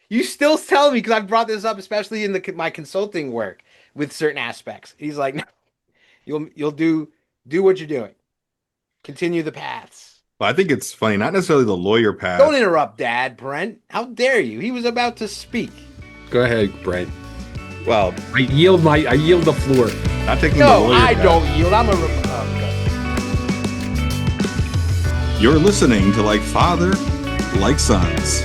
You still tell me because I've brought this up, especially in my consulting work with certain aspects. He's like, no, you'll do what you're doing. Continue the paths. Well, I think it's funny, not necessarily the lawyer Don't path. interrupt, Dad, Brent. How dare you? He was about to speak. Go ahead, Brent. Well, I yield the floor. not taking the No, lawyer I path. don't yield. Oh, You're listening to Like Father, Like Sons.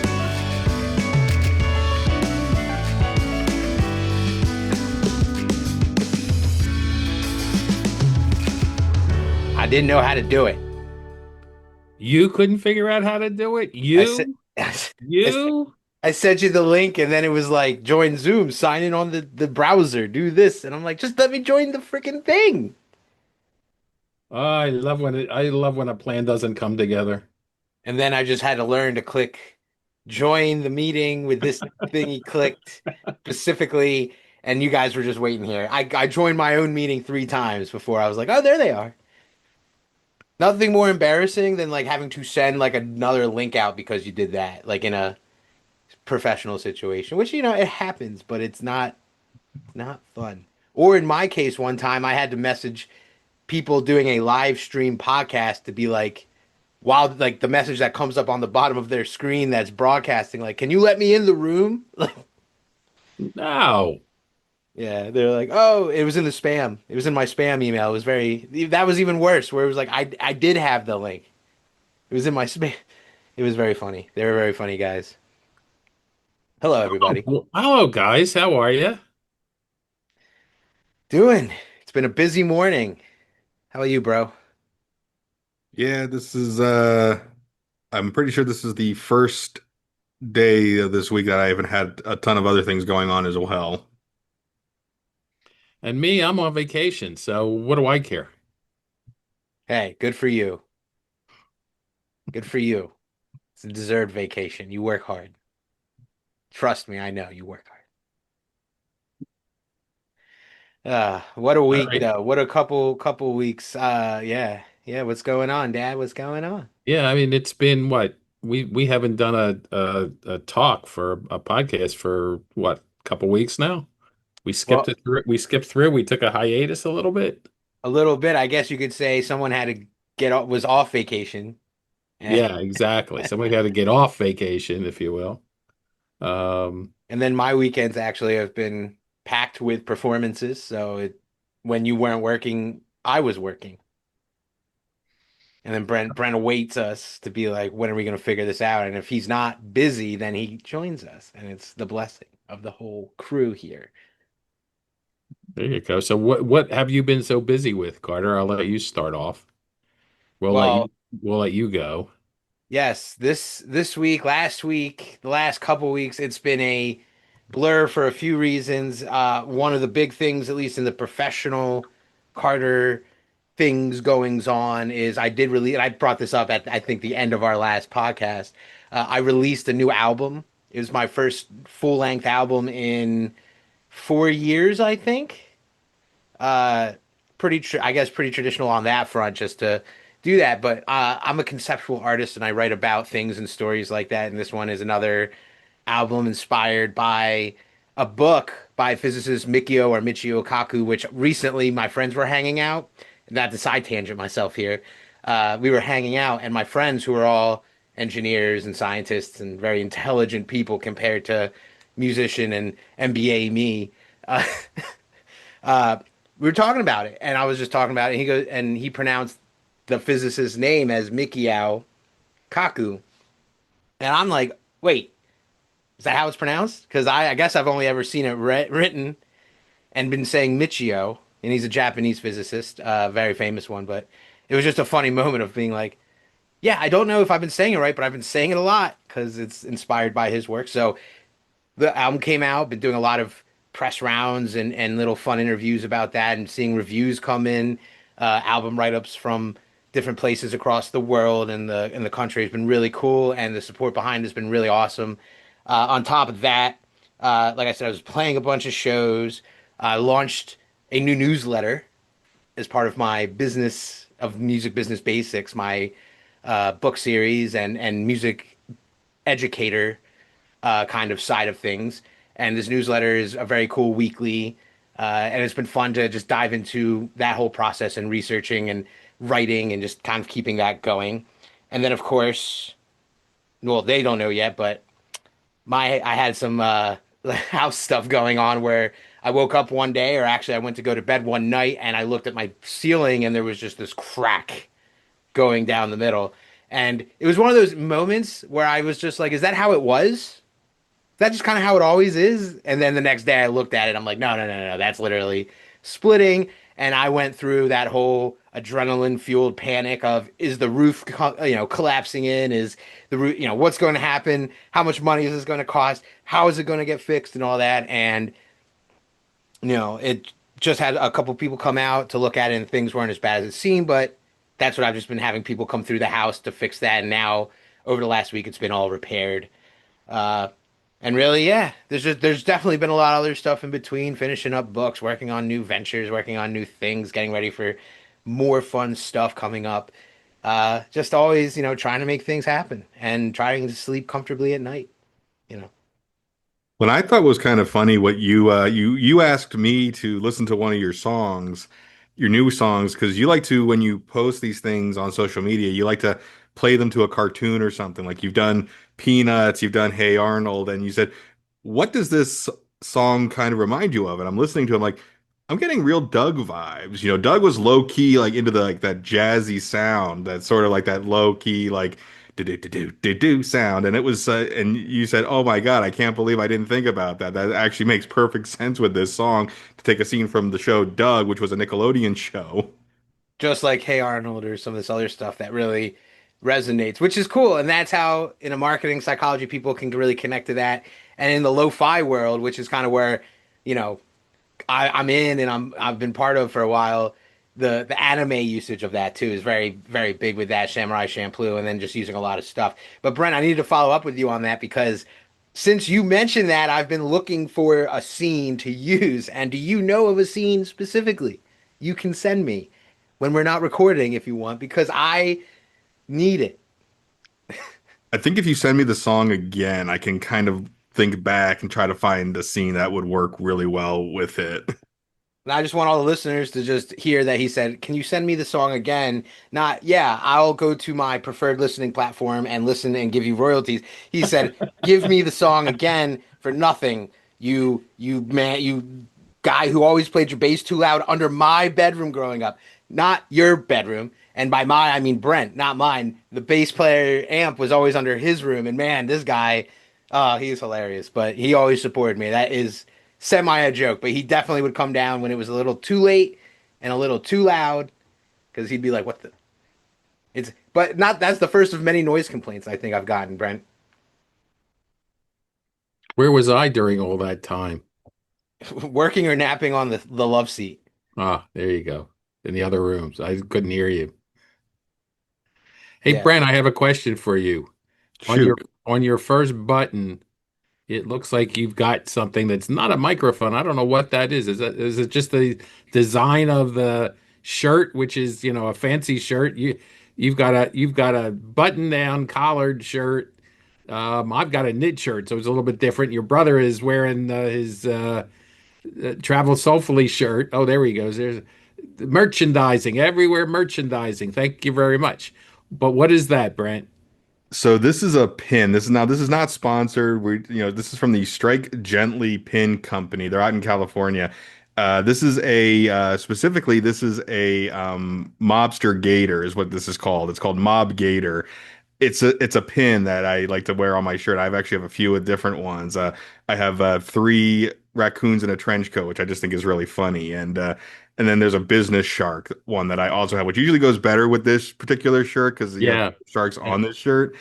I didn't know how to do it. You couldn't figure out how to do it? I said, You? You? I sent you the link, and then it was like, join Zoom, sign in on the browser, do this. And I'm like, just let me join the freaking thing. I love when a plan doesn't come together. And then I just had to learn to click join the meeting with this thing he clicked specifically. And you guys were just waiting here. I joined my own meeting 3 times before I was like, oh, there they are. Nothing more embarrassing than like having to send like another link out because you did that, like in a professional situation, which it happens, but it's not fun. Or in my case, one time I had to message people doing a live stream podcast to be like, while like the message that comes up on the bottom of their screen that's broadcasting, like, can you let me in the room? Like, No. yeah, they're like, oh, it was in the spam. It was in my spam email. It was that was even worse, where it was like, I did have the link. It was in my spam. It was very funny. They were very funny guys. Hello, Oh, everybody. well, hello, guys. How are you? Doing? It's been a busy morning. How are you, bro? Yeah, this is I'm pretty sure this is the first day of this week that I haven't had a ton of other things going on as well. And me, I'm on vacation, so what do I care? Hey, good for you. Good for you. It's a deserved vacation. You work hard. Trust me, I know you work hard. What a All week right. though. What a couple weeks. Yeah. Yeah, what's going on, Dad? What's going on? Yeah, I mean, it's been what? We haven't done a talk for a podcast for what, a couple weeks now? Well, We skipped through. We took a hiatus a little bit. a little bit, I guess you could say someone had to was off vacation. Eh, Yeah, exactly. Somebody had to get off vacation, if you will. Um, And then my weekends actually have been packed with performances, so when you weren't working, I was working. And then Brent awaits us to be like, when are we going to figure this out? And if he's not busy, then he joins us, and it's the blessing of the whole crew here. there you go. So what have you been so busy with, Carter? I'll let you start off. We'll let Well, you we'll let you go. yes, this week, last week, the last couple weeks, it's been a blur for a few reasons. One of the big things, at least in the professional Carter things goings on, is I did release. I brought this up at I think the end of our last podcast. I released a new album. It was my first full length album in 4 years, I think. uh I guess pretty traditional on that front just to do that, but I'm a conceptual artist and I write about things and stories like that, and this one is another album inspired by a book by physicist Michio Kaku, which recently my friends were hanging out. Not to side tangent myself here. We were hanging out, and my friends, who are all engineers and scientists and very intelligent people compared to musician and MBA me, uh, uh, we were talking about it, and I was just talking about it. And he pronounced the physicist's name as Michio Kaku, and I'm like, wait, is that how it's pronounced? Because I guess I've only ever seen it written and been saying Michio, and he's a Japanese physicist, very famous one. But it was just a funny moment of being like, yeah, I don't know if I've been saying it right, but I've been saying it a lot because it's inspired by his work. So the album came out, been doing a lot of press rounds and little fun interviews about that, and seeing reviews come in, album write-ups from different places across the world and the country has been really cool, and the support behind has been really awesome. On top of that, like I said, I was playing a bunch of shows. I launched a new newsletter as part of my business of music business basics, my book series and music educator kind of side of things. And this newsletter is a very cool weekly, and it's been fun to just dive into that whole process and researching and writing and just kind of keeping that going. And then, of course, well, they don't know yet, but my I had some house stuff going on where I woke up one day, or actually I went to go to bed one night, and I looked at my ceiling, and there was just this crack going down the middle. And it was one of those moments where I was just like, is that how it was? That's just kind of how it always is. And then the next day I looked at it, I'm like, no, no, no, no, that's literally splitting. And I went through that whole adrenaline fueled panic of is the roof, collapsing in? Is the roof, what's going to happen? How much money is this going to cost? How is it going to get fixed and all that? And, it just had a couple people come out to look at it and things weren't as bad as it seemed. But that's what I've just been having people come through the house to fix that. And now over the last week, it's been all repaired. Uh, and really, yeah, there's definitely been a lot of other stuff in between, finishing up books, working on new ventures, working on new things, getting ready for more fun stuff coming up. Just always, trying to make things happen and trying to sleep comfortably at night, you know. What I thought was kind of funny, what you asked me to listen to one of your songs, your new songs, because you like to when you post these things on social media, you like to play them to a cartoon or something. Like you've done Peanuts, you've done Hey Arnold, and you said, "What does this song kind of remind you of?" And I'm listening to it, I'm like, I'm getting real Doug vibes. Doug was low key like into the like that jazzy sound, that sort of like that low key like do do do do do sound, and it was and you said, "Oh my God, I can't believe I didn't think about that. That actually makes perfect sense with this song to take a scene from the show Doug, which was a Nickelodeon show." Just like Hey Arnold or some of this other stuff that really resonates, which is cool. And that's how, in a marketing psychology, people can really connect to that. And in the lo-fi world, which is kind of where, you know, I'm in and I've been part of for a while. The anime usage of that too is very very big with that Samurai Champloo, and then just using a lot of stuff. But Brent, I need to follow up with you on that because since you mentioned that, I've been looking for a scene to use. And do you know of a scene specifically you can send me when we're not recording if you want because I need it. I think if you send me the song again, I can kind of think back and try to find a scene that would work really well with it. And I just want all the listeners to just hear that he said, "Can you send me the song again?" Not, "Yeah, I'll go to my preferred listening platform and listen and give you royalties." He said, "Give me the song again for nothing. You man, you guy who always played your bass too loud under my bedroom growing up, not your bedroom." And by my, I mean Brent, not mine. The bass player amp was always under his room. And man, this guy, he's hilarious. But he always supported me. That is semi a joke, but he definitely would come down when it was a little too late and a little too loud because he'd be like, "What the?" It's but not. That's the first of many noise complaints I think I've gotten, Brent. Where was I during all that time? Working or napping on the love seat. Ah, there you go. In the other rooms. I couldn't hear you. Hey, Yeah. Brent, I have a question for you. On your Shoot. on your first button, it looks like you've got something that's not a microphone. I don't know what that is. Is it just the design of the shirt, which is, a fancy shirt? You've got a button down collared shirt. I've got a knit shirt, so it's a little bit different. Your brother is wearing his travel soulfully shirt. Oh, there he goes. There's merchandising everywhere. Merchandising. Thank you very much. But what is that, Brent? So this is a pin. This is not sponsored. This is from the Strike Gently Pin Company. They're out in California. This is a specifically this is a mobster gator is what this is called. It's called Mob Gator. It's a pin that I like to wear on my shirt. Actually have a few of different ones. I have three raccoons in a trench coat, which I just think is really funny. And then there's a business shark one that I also have, which usually goes better with this particular shirt because Yeah. sharks on this shirt.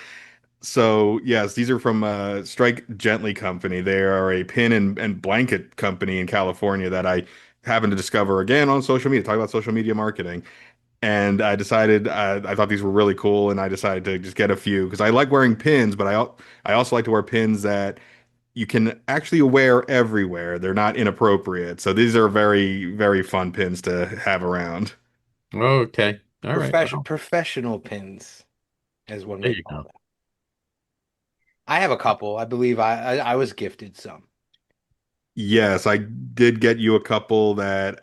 So yes, these are from Strike Gently Company. They are a pin and blanket company in California that I happened to discover again on social media. Talk about social media marketing. And I decided I thought these were really cool, and I decided to just get a few because I like wearing pins, but I also like to wear pins that you can actually wear everywhere. They're not inappropriate. So these are very, very fun pins to have around. Okay. All right. Well, Professional pins, as one there would you call go. them. I have a couple. I believe I was gifted some. Yes, I did get you a couple that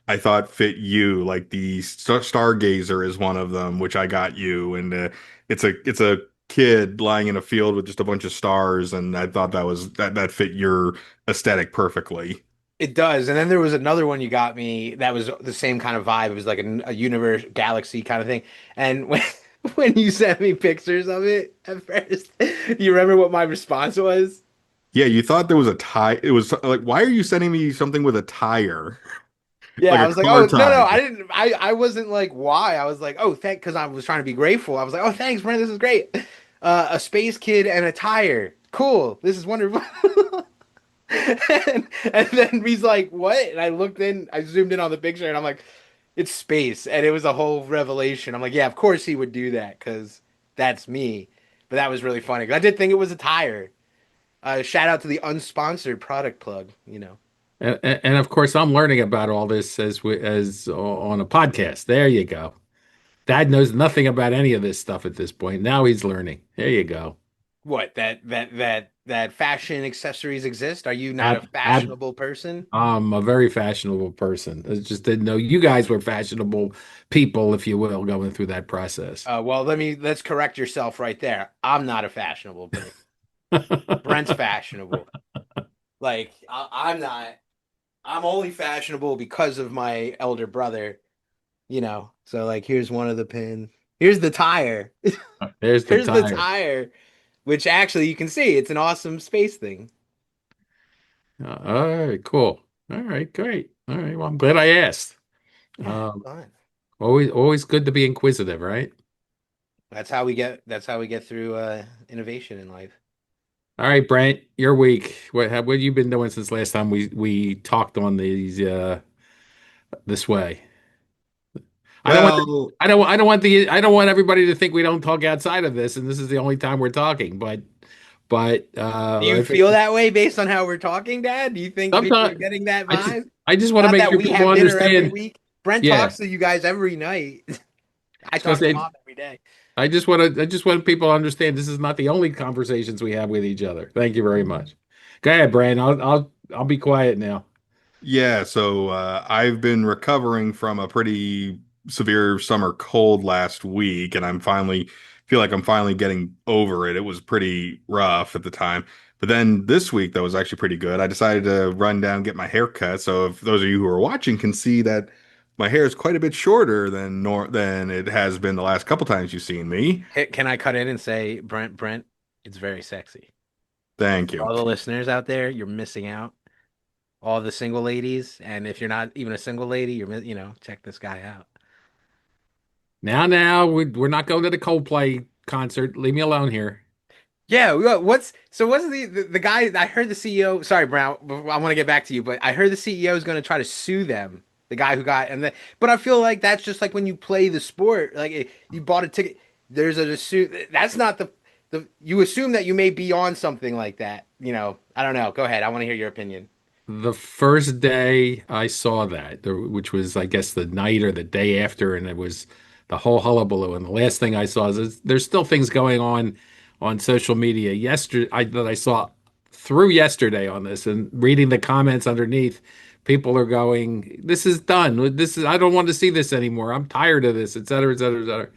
I thought fit you. Like the Stargazer is one of them, which I got you, and it's a kid lying in a field with just a bunch of stars, and I thought that fit your aesthetic perfectly. It does. And then there was another one you got me that was the same kind of vibe. It was like a universe, galaxy kind of thing. And when when you sent me pictures of it at first, you remember what my response was? Yeah, you thought there was a tie. It was like, why are you sending me something with a tire, like Yeah, I a was like, car oh no, tire? I didn't. I wasn't like why. I was like, oh thank, because I was trying to be grateful. I was like, oh thanks, Brent, this is great. A space kid and a tire, cool. This is wonderful. And then he's like, what? And I looked in, I zoomed in on the picture, and I'm like, it's space, and it was a whole revelation. I'm like, yeah, of course he would do that because that's me. But that was really funny. 'Cause I did think it was a tire. Shout out to the unsponsored product plug. And of course, I'm learning about all this as on a podcast. There you go. Dad knows nothing about any of this stuff at this point. Now he's learning. There you go. What that fashion accessories exist? Are you not a Ab, ab, fashionable person? I'm a very fashionable person. I just didn't know you guys were fashionable people, if you will, going through that process. Well, let's correct yourself right there. I'm not a fashionable person. Brent's fashionable. Like I'm not. I'm only fashionable because of my elder brother. So like, here's one of the pins. Here's the tire. There's the Here's the tire. tire, which actually you can see it's an awesome space thing. All right, cool. All right, great. All right, well, I'm glad I asked. Yeah, Um, fine. always good to be inquisitive, right? That's how we get through innovation in life. All right, Brent, your week. What have you been doing since last time we talked on these this way? I don't want Well, I don't want everybody to think we don't talk outside of this, and this is the only time we're talking. But Do you if feel it, that way based on how we're talking, Dad? Do you think people are sometimes getting that vibe? I just want to Not make that sure we people have dinner every understand. week. Brent Yeah, talks to you guys every night. I I was talk to gonna say Mom every day. I just want people to understand this is not the only conversations we have with each other. Thank you very much. Go ahead, Brent. I'll be quiet now. yeah, so I've been recovering from a pretty severe summer cold last week, and feel like I'm finally getting over it. It was pretty rough at the time. But then this week, that was actually pretty good. I decided to run down and get my hair cut. So if those of you who are watching can see that my hair is quite a bit shorter than it has been the last couple times you've seen me. Hey, can I cut in and say, Brent, it's very sexy. Thank For you. all the listeners out there, you're missing out. All the single ladies, and if you're not even a single lady, check this guy out. Now, we're not going to the Coldplay concert. Leave me alone here. Yeah, what's the guy? I heard the CEO. Sorry, Brown. I want to get back to you, but I heard the CEO is going to try to sue them. The guy who got but I feel like that's just like when you play the sport. Like you bought a ticket. There's a suit. That's not the. You assume that you may be on something like that. I don't know. Go ahead. I want to hear your opinion. The first day I saw that, which was, I guess, the night or the day after, and it was the whole hullabaloo. And the last thing I saw is there's still things going on social media that I saw through yesterday on this, and reading the comments underneath, people are going, "This is done. I don't want to see this anymore. I'm tired of this, et cetera, et cetera, et cetera."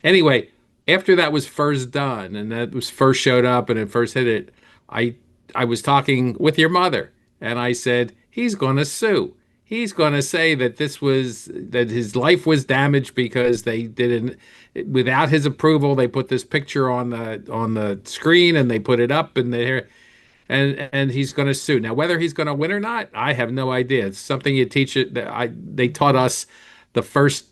Anyway, after that was first done and that was first showed up and it first hit it, I I was talking with your mother and I said, he's going to sue. He's going to say that his life was damaged because they didn't without his approval. They put this picture on the screen and they put it up in there and he's going to sue. Now, whether he's going to win or not, I have no idea. It's something you teach it. They taught us the first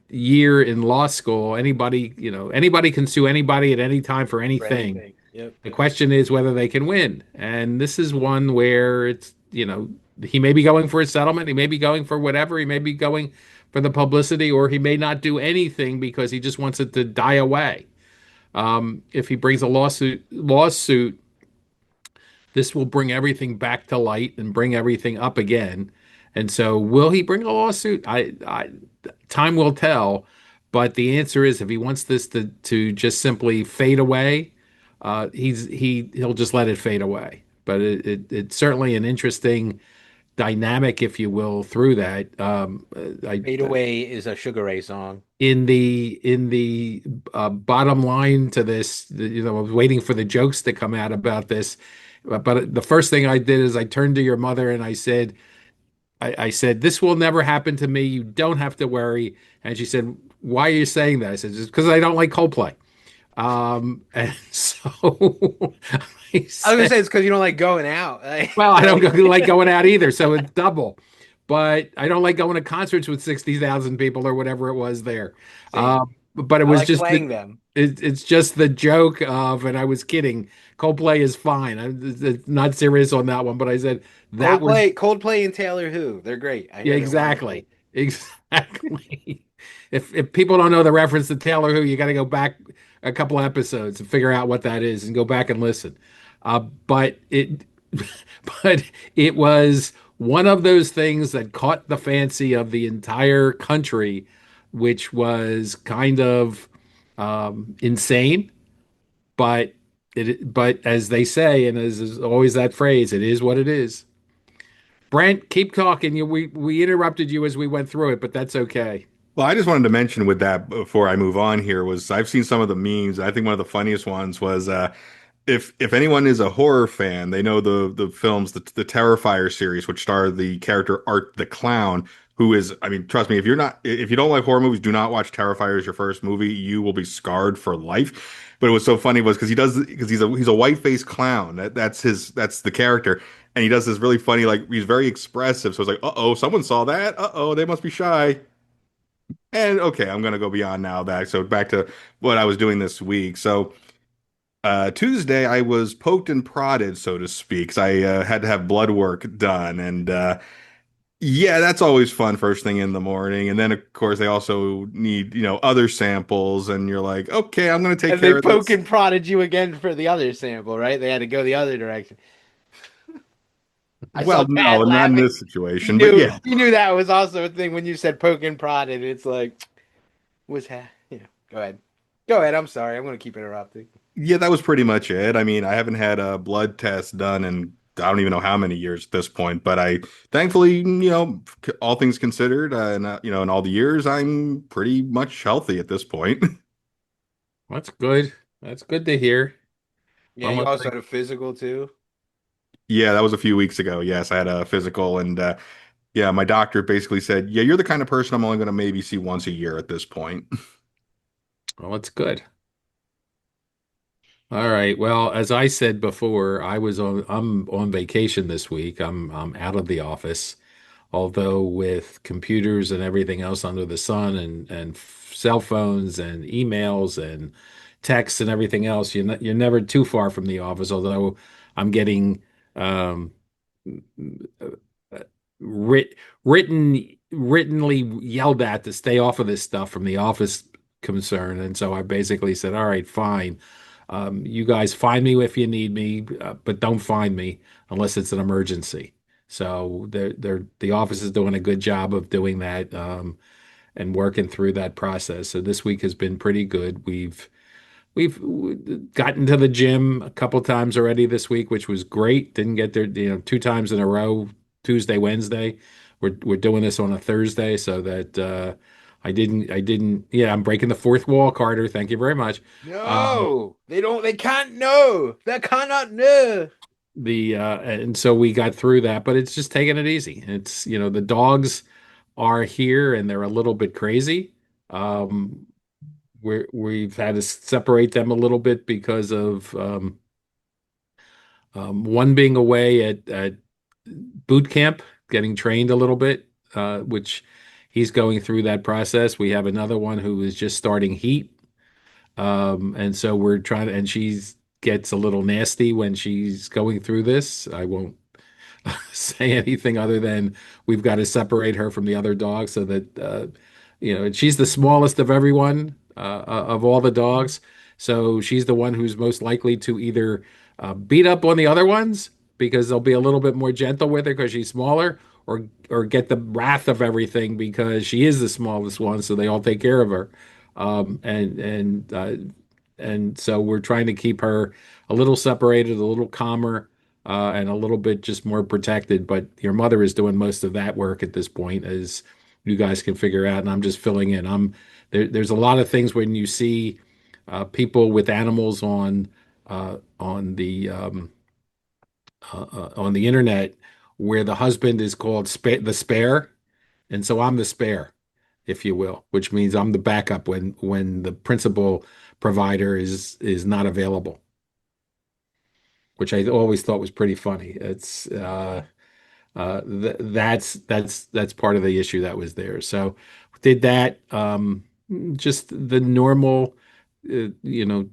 year in law school. Anybody can sue anybody at any time for For anything. anything. Yep. The question is whether they can win. And this is one where he may be going for a settlement. He may be going for whatever. He may be going for the publicity, or he may not do anything because he just wants it to die away. If he brings a lawsuit, this will bring everything back to light and bring everything up again. And so, will he bring a lawsuit? Time will tell. But the answer is, if he wants this to just simply fade away, he'll just let it fade away. But it's certainly an interesting dynamic, if you will, through that. I Fade Away is a Sugar Ray song. in the bottom line to this, I was waiting for the jokes to come out about this, but the first thing I did is I turned to your mother and I said, this will never happen to me. You don't have to worry. And she said, why are you saying that? I said, just because I don't like Coldplay. And so I I was gonna said, say it's because you don't like going out. well, I don't Like, like going out either, so it's double. But I don't like going to concerts with 60,000 people or whatever it was there. same. But it I was like just playing them. it's just the joke of, and I was kidding. Coldplay is fine. I'm not serious on that one, but I said that was Coldplay and Taylor Who. They're great. I yeah, hear they're wonderful. exactly. Exactly. If people don't know the reference to Taylor Who, you got to go back a couple episodes and figure out what that is and go back and listen. But it but it was one of those things that caught the fancy of the entire country, which was kind of insane. But but as they say, and as is always that phrase, it is what it is. Brent, keep talking. We interrupted you as we went through it, but that's okay. Well, I just wanted to mention with that before I move on here was I've seen some of the memes. I think one of the funniest ones was if anyone is a horror fan, they know the films the Terrifier series, which star the character Art the Clown, who is I mean, trust me, if you don't like horror movies, do not watch Terrifier as your first movie. You will be scarred for life. But it was so funny was because he's a white-faced clown. That's the character. And he does this really funny, like he's very expressive. So it's like, uh-oh, someone saw that. Uh-oh, they must be shy. And okay, I'm gonna go beyond now that. So back to what I was doing this week. So Tuesday I was poked and prodded, so to speak, 'cause I had to have blood work done, and yeah, that's always fun first thing in the morning. And then of course they also need other samples, and you're like, okay, I'm gonna take And they care of poke this. and prodded you again for the other sample, right? They had to go the other direction. I saw Well, no, Chad not in laughing. this situation, but yeah. He knew that was also a thing when you said poke and prodded. It's like, yeah. Go ahead. Go ahead. I'm sorry. I'm gonna keep interrupting. Yeah, that was pretty much it. I mean, I haven't had a blood test done in I don't even know how many years at this point, but I thankfully, all things considered, and in all the years, I'm pretty much healthy at this point. That's good. That's good to hear. Yeah, you Almost also like had a physical too. Yeah, that was a few weeks ago. Yes, I had a physical, and yeah, my doctor basically said, "Yeah, you're the kind of person I'm only going to maybe see once a year at this point." well, it's good. All right. Well, as I said before, I'm on vacation this week. I'm out of the office, although with computers and everything else under the sun and cell phones and emails and texts and everything else, you're never too far from the office, although I'm getting um writ, writtenly yelled at to stay off of this stuff from the office concern. And so I basically said, all right, fine. You guys find me if you need me, but don't find me unless it's an emergency. So the office is doing a good job of doing that, and working through that process. So this week has been pretty good. We've gotten to the gym a couple times already this week, which was great. Didn't get there, two times in a row, Tuesday, Wednesday. We're doing this on a Thursday, so that I didn't. Yeah, I'm breaking the fourth wall, Carter. Thank you very much. Um, No, they don't. They can't know. They cannot know. the and so we got through that, but it's just taking it easy. It's the dogs are here and they're a little bit crazy. Um, we've had to separate them a little bit because of one being away at boot camp, getting trained a little bit, which he's going through that process. We have another one who is just starting heat. And so we're trying to, and she's gets a little nasty when she's going through this. I won't say anything other than we've got to separate her from the other dogs so that and she's the smallest of everyone, of all the dogs. So she's the one who's most likely to either beat up on the other ones because they'll be a little bit more gentle with her because she's smaller, or get the wrath of everything because she is the smallest one, so they all take care of her. And so we're trying to keep her a little separated, a little calmer, and a little bit just more protected. But your mother is doing most of that work at this point, as you guys can figure out, and I'm just filling in. There's a lot of things when you see people with animals on the internet where the husband is called the spare, and so I'm the spare, if you will, which means I'm the backup when the principal provider is not available, which I always thought was pretty funny. It's th that's part of the issue that was there. So did that. Just the normal,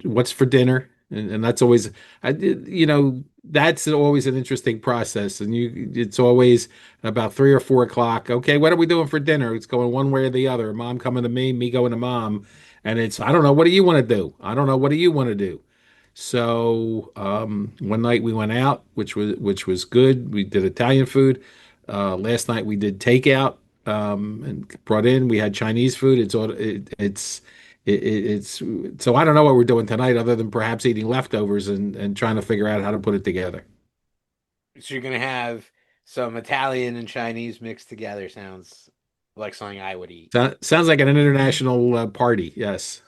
what's for dinner, and that's always, that's always an interesting process. And it's always about 3 or 4 o'clock. Okay, what are we doing for dinner? It's going one way or the other. Mom coming to me going to mom, and it's I don't know. What do you want to do? I don't know. What do you want to do? So one night we went out, which was good. We did Italian food. Last night we did takeout and brought in. We had Chinese food. It's so I don't know what we're doing tonight, other than perhaps eating leftovers and trying to figure out how to put it together. So you're gonna have some Italian and Chinese mixed together. Sounds like something I would eat. Sounds like an international party. Yes,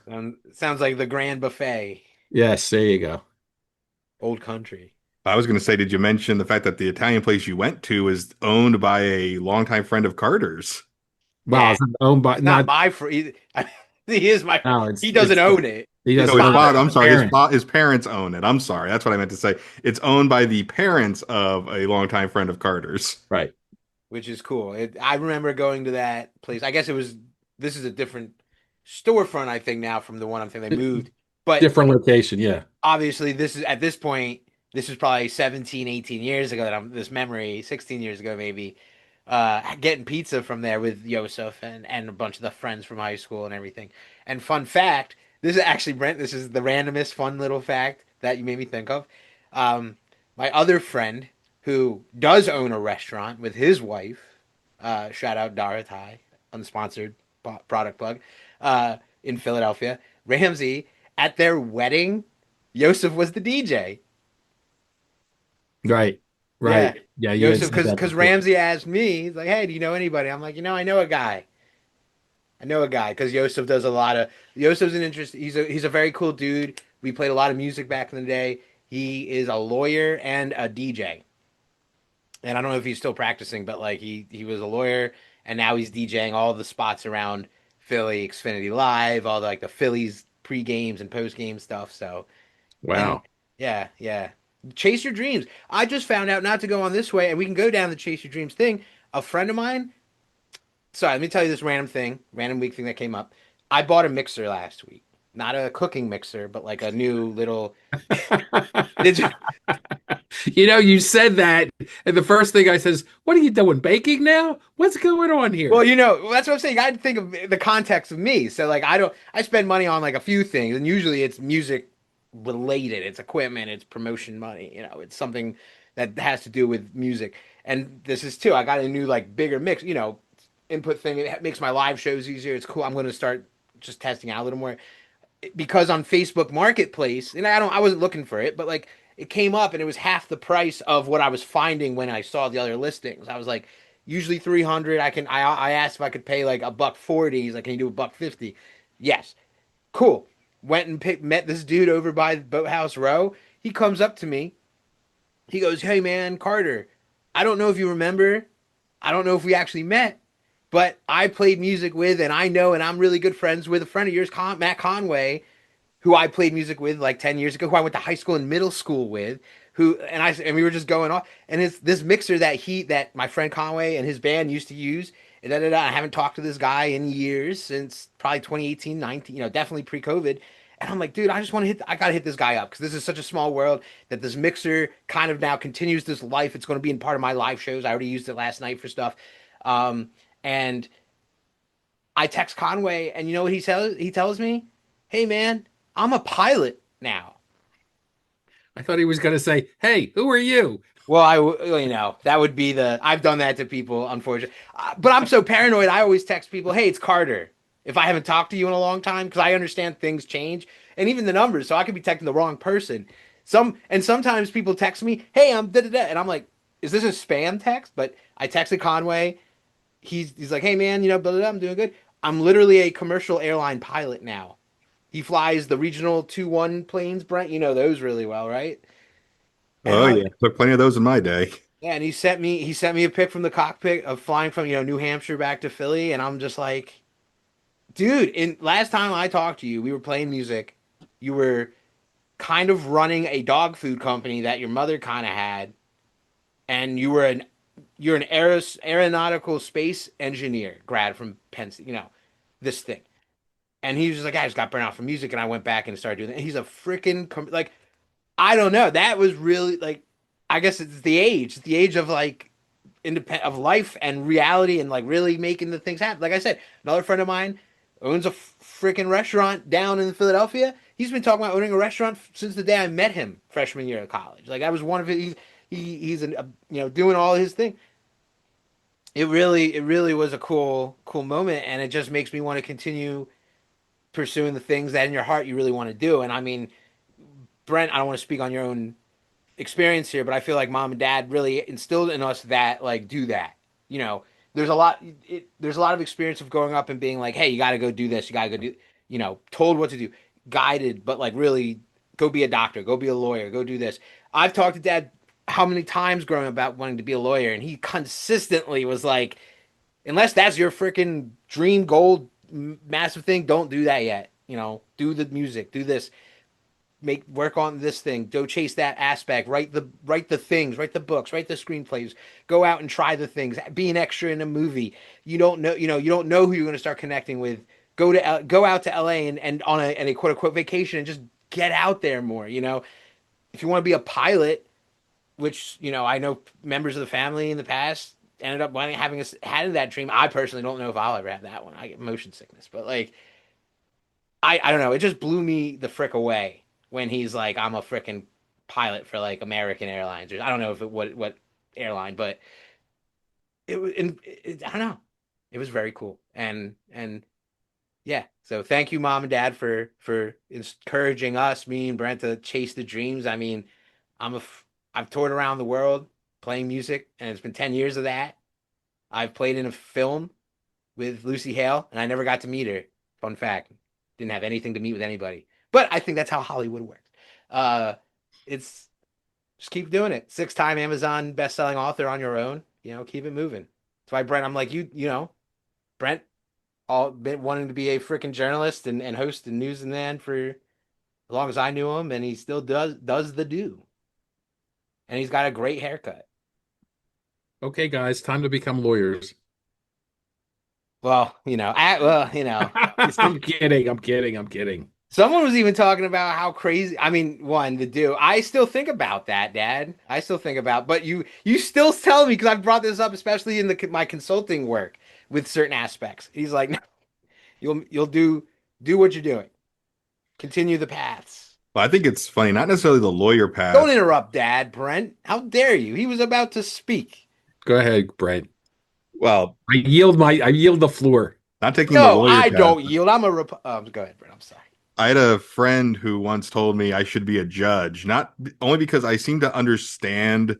Sounds like the Grand Buffet, yes. There you go. old country. I was going to say, did you mention the fact that the Italian place you went to is owned by a longtime friend of Carter's? Wow, Yeah, it's owned by it's not not my free. He is my. no, He doesn't own it. he His No, doesn't his own it. father. father, I'm The sorry, parent. his parents own it. I'm sorry, that's what I meant to say. It's owned by the parents of a longtime friend of Carter's. Right. which is cool. I remember going to that place. I guess it was. This is a different storefront, I think, now from the one I'm thinking they moved. But Different location. Yeah. obviously, this is at this point. This was probably 17, 18 years ago that I'm this memory, 16 years ago maybe. Getting pizza from there with Yosef and a bunch of the friends from high school and everything. And fun fact, this is actually Brent. This is the randomest fun little fact that you made me think of. My other friend who does own a restaurant with his wife, shout out Daratai, unsponsored product plug, in Philadelphia. Ramsey, at their wedding, Yosef was the DJ. Right. Yeah. Right. Yeah. You had Yosef, said that because before. Ramsey asked me, he's like, hey, do you know anybody? I'm like, I know a guy. I know a guy because Yosef does a lot of. Yosef's an interest. He's a very cool dude. We played a lot of music back in the day. He is a lawyer and a DJ. And I don't know if he's still practicing, but like he was a lawyer and now he's DJing all the spots around Philly, Xfinity Live, all the like the Phillies pre games and post game stuff. So and Wow. yeah, yeah. Chase your dreams. I just found out not to go on this way, and we can go down the chase your dreams thing. A friend of mine. Sorry, let me tell you this random week thing that came up. I bought a mixer last week. Not a cooking mixer, but like a new little digital. You said that, and the first thing I says, "What are you doing? Baking now? What's going on Well, here?" that's what I'm saying. I think of the context of me. So like I spend money on like a few things, and usually it's music related. It's equipment, it's promotion money, it's something that has to do with music. And this is too. I got a new like bigger mix, input thing. It makes my live shows easier. It's cool. I'm going to start just testing out a little more because on Facebook Marketplace, and I wasn't looking for it, but like it came up and it was half the price of what I was finding when I saw the other listings. I was like, usually 300. I asked if I could pay like a buck 40. He's like, can you do a buck 50? Yes. Cool. Went and met this dude over by Boathouse Row. He comes up to me. He goes, hey man, Carter, I don't know if you remember. I don't know if we actually met, but I played music with, and I know, and I'm really good friends with a friend of yours, Matt Conway, who I played music with like 10 years ago, who I went to high school and middle school with, and we were just going off. And it's this mixer that my friend Conway and his band used to use. And da, da, da. I haven't talked to this guy in years since probably 2018, 19, definitely pre-COVID. And I'm like, dude, I gotta hit this guy up because this is such a small world that this mixer kind of now continues this life. It's going to be in part of my live shows. I already used it last night for stuff. And I text Conway, and you know what he tells? He tells me, hey man, I'm a pilot now. I thought he was going to say, "Hey, who are you?" Well, that would be I've done that to people, unfortunately. But I'm so paranoid. I always text people, hey, it's Carter. If I haven't talked to you in a long time, because I understand things change and even the numbers. So I could be texting the wrong person. Sometimes people text me, "Hey, I'm da da da," and I'm like, "Is this a spam text?" But I texted Conway. He's like, "Hey man, blah, blah, blah, I'm doing good." I'm literally a commercial airline pilot now. He flies the regional 2-1 planes, Brent. You know those really well, right? And Oh I yeah, took plenty of those in my day. Yeah, and he sent me a pic from the cockpit of flying from New Hampshire back to Philly, and I'm just like, dude. In last time I talked to you, we were playing music. You were kind of running a dog food company that your mother kind of had, and you're an aeronautical space engineer grad from Penn. This thing. And he was just like, I just got burnt out from music, and I went back and started doing that. And he's a freaking like, I don't know. That was really like, I guess it's the age of like independent of life and reality and like really making the things happen. Like I said, another friend of mine owns a freaking restaurant down in Philadelphia. He's been talking about owning a restaurant since the day I met him freshman year of college. Like that was one of his. He's doing all his thing. It really was a cool moment, and it just makes me want to continue pursuing the things that in your heart you really want to do. And I mean, Brent, I don't want to speak on your own experience here, but I feel like mom and dad really instilled in us that like do that. You know, there's a lot of experience of growing up and being like, hey, you got to go do this, you got to go do, told what to do, guided, but like really go be a doctor, go be a lawyer, go do this. I've talked to dad how many times growing up about wanting to be a lawyer, and he consistently was like, unless that's your freaking dream goal, massive thing, don't do that yet. Do the music, do this, work on this thing, go chase that aspect, write the things, write the books, write the screenplays, go out and try the things, be an extra in a movie. You don't know who you're going to start connecting with. Go out to LA and on a quote unquote vacation and just get out there more. If you want to be a pilot, which I know members of the family in the past ended up having that dream. I personally don't know if I'll ever have that one. I get motion sickness, but like I don't know. It just blew me the frick away when he's like, I'm a frickin' pilot for like American Airlines, or I don't know if it what airline, but I don't know. It was very cool, and yeah. So thank you, mom and dad, for encouraging us, me and Brent, to chase the dreams. I mean, I'm a f- I've toured around the world playing music, and it's been 10 years of that. I've played in a film with Lucy Hale, and I never got to meet her. Fun fact. Didn't have anything to meet with anybody. But I think that's how Hollywood works. Uh, it's just keep doing it. 6-time Amazon best-selling author on your own. Keep it moving. That's why Brent, I'm like Brent, all been wanting to be a freaking journalist and host and news and man for as long as I knew him, and he still does the do. And he's got a great haircut. Okay, guys, time to become lawyers. Well, I'm kidding. I'm kidding. I'm kidding. someone was even talking about how crazy. I mean, one, the do. I still think about that, Dad. I still think about. But you still tell me because I've brought this up, especially in my consulting work with certain aspects. He's like, no, you'll do what you're doing. Continue the paths. Well, I think it's funny, not necessarily the lawyer Don't path. interrupt, Dad. Brent, how dare you? He was about to speak. Go ahead, Brent. Well, I yield the floor. not taking the No, lawyer I path. don't yield. I'm a. Go ahead, Brent. I'm sorry. I had a friend who once told me I should be a judge, not only because I seem to understand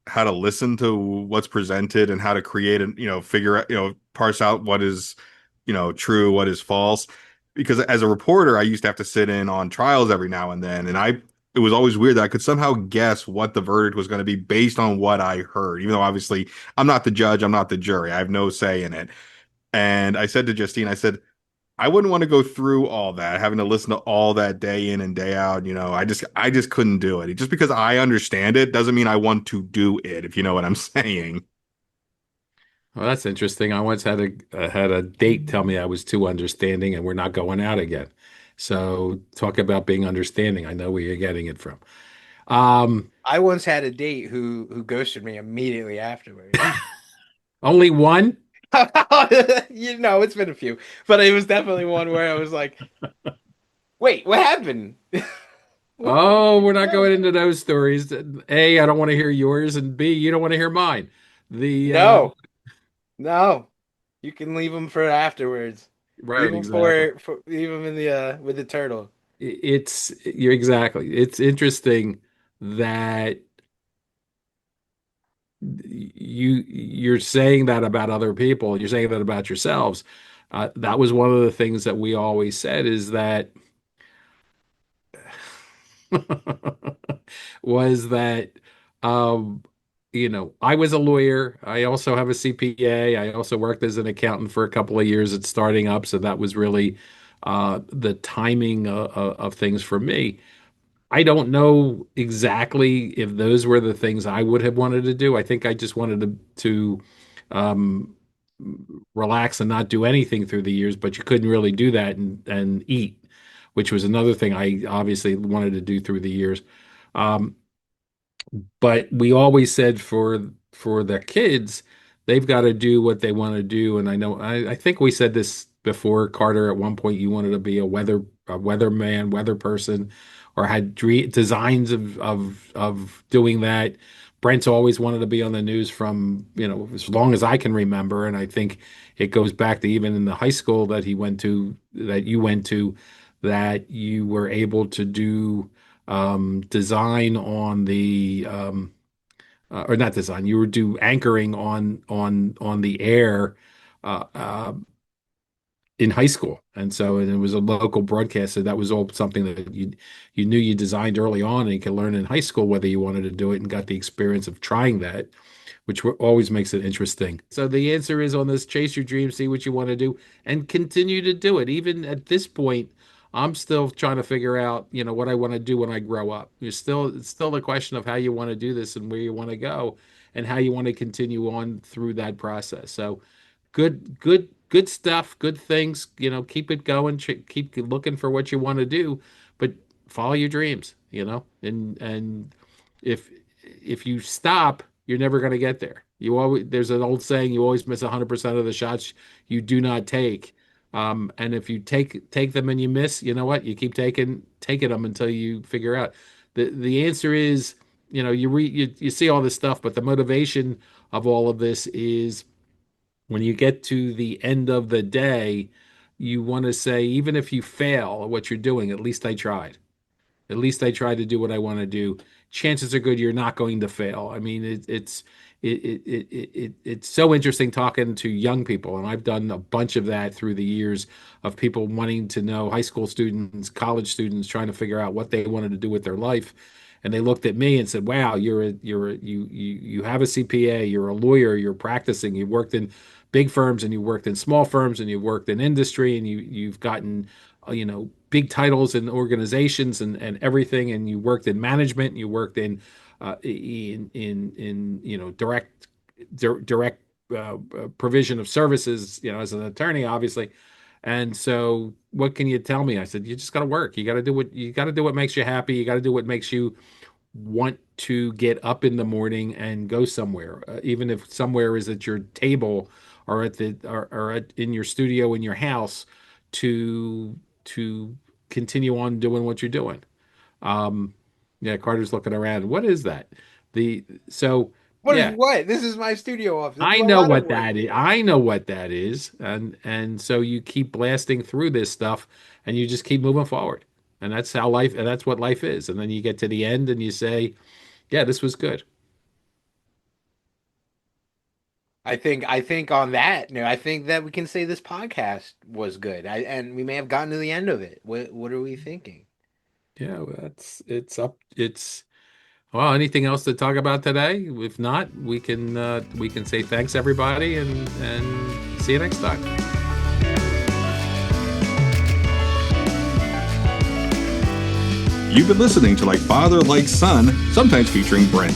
how to listen to what's presented and how to create and, figure out, parse out what is, true, what is false. Because as a reporter, I used to have to sit in on trials every now and then. And it was always weird that I could somehow guess what the verdict was going to be based on what I heard, even though obviously I'm not the judge, I'm not the jury, I have no say in it. And I said to Justine, I said, I wouldn't want to go through all that, having to listen to all that day in and day out. I just couldn't do it. Just because I understand it doesn't mean I want to do it, if you know what I'm saying. Well, that's interesting. I once had a date tell me I was too understanding and we're not going out again. So talk about being understanding. I know where you're getting it from. Um, I once had a date who ghosted me immediately afterwards. Only one? It's been a few, but it was definitely one where I was like, "Wait, what happened?" Oh, we're not No, going into those stories. A, I don't want to hear yours, and B, you don't want to hear mine. The no, no. You can leave them for afterwards. Leave Right, them exactly. leave them in the with the turtle. You're exactly. It's interesting. that you're saying that about other people, you're saying that about yourselves. That was one of the things that we always said is that was that um, I was a lawyer. I also have a CPA. I also worked as an accountant for a couple of years at starting up, so that was really the timing of things for me. I don't know exactly if those were the things I would have wanted to do. I think I just wanted to um, relax and not do anything through the years, but you couldn't really do that and eat, which was another thing I obviously wanted to do through the years. Um, but we always said for the kids, they've got to do what they want to do. And I think we said this before, Carter. At one point, you wanted to be a weatherman, weather person, or had designs of doing that. Brent's always wanted to be on the news from as long as I can remember, and I think it goes back to even in the high school that he went to, that you went to, that you were able to do design on the or not design. You would do anchoring on the air uh, uh, in high school, and it was a local broadcaster. That was all something that you knew you designed early on, and you could learn in high school whether you wanted to do it, and got the experience of trying that, which always makes it interesting. So the answer is on this: chase your dreams, see what you want to do, and continue to do it. Even at this point, I'm still trying to figure out, what I want to do when I grow up. It's still the question of how you want to do this and where you want to go and how you want to continue on through that process. So good stuff, good things, keep it going, keep looking for what you want to do, but follow your dreams, and if you stop, you're never going to get there. There's an old saying, you always miss 100% of the shots you do not take. And if you take them and you miss, you know what? You keep taking them until you figure out. The answer is, you see all this stuff, but the motivation of all of this is when you get to the end of the day, you want to say, even if you fail at what you're doing, at least I tried. At least I try to do what I want to do. Chances are good you're not going to fail. I mean, it's so interesting talking to young people, and I've done a bunch of that through the years of people wanting to know, high school students, college students, trying to figure out what they wanted to do with their life. And they looked at me and said, "Wow, you have a CPA, you're a lawyer, you're practicing, you've worked in big firms and you worked in small firms and you've worked in industry and you've gotten big titles in organizations and everything, and you worked in management, and you worked in direct provision of services, as an attorney, obviously. And so, what can you tell me? I said, you just got to work. You got to do what makes you happy. You got to do what makes you want to get up in the morning and go somewhere, even if somewhere is at your table or in your studio in your house, to continue on doing what you're doing. Um, yeah, Carter's looking around. What is that? The so What is yeah, what? This is my studio office. I I do a know lot of what work that is. here. I know what that is, and so you keep blasting through this stuff, and you just keep moving forward, and that's how life, and that's what life is. And then you get to the end, and you say, "Yeah, this was good." I think on that, I think that we can say this podcast was good. And we may have gotten to the end of it. What are we thinking? Yeah, well, it's up. It's well. Anything else to talk about today? If not, we can say thanks everybody, and see you next time. You've been listening to Like Father, Like Son, sometimes featuring Brent.